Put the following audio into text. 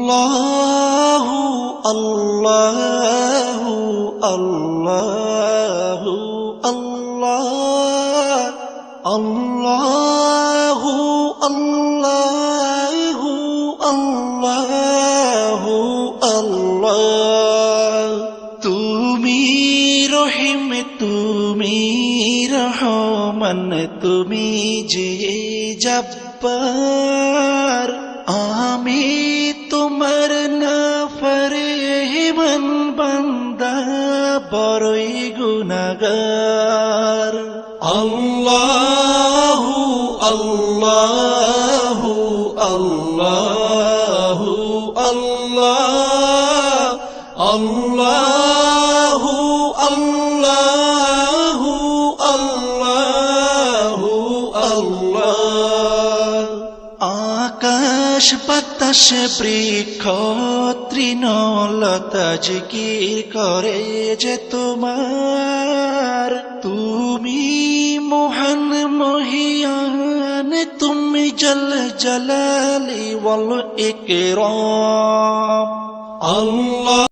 আল্লাহু আল্লাহু আল্লাহু আল্লাহ আল্লাহু আল্লাহু আল্লাহু আল্লাহ। তুমি রহিম তুমি রহমান তুমি যে জব্বার, আমি তোমার নাফরমান বান্দা বড়ই গুনাহগার। আল্লাহু আল্লাহু আল্লাহু আল্লাহ আল্লাহু আল্লাহু আল্লাহু আল্লাহ। আকাশ বাতাস বৃক্ষ তৃণলতা জিকির করে যে তোমার, তুমি মহান মহিয়ান তুমি জল জলালি ওয়াল ইকরাম। আল্লাহ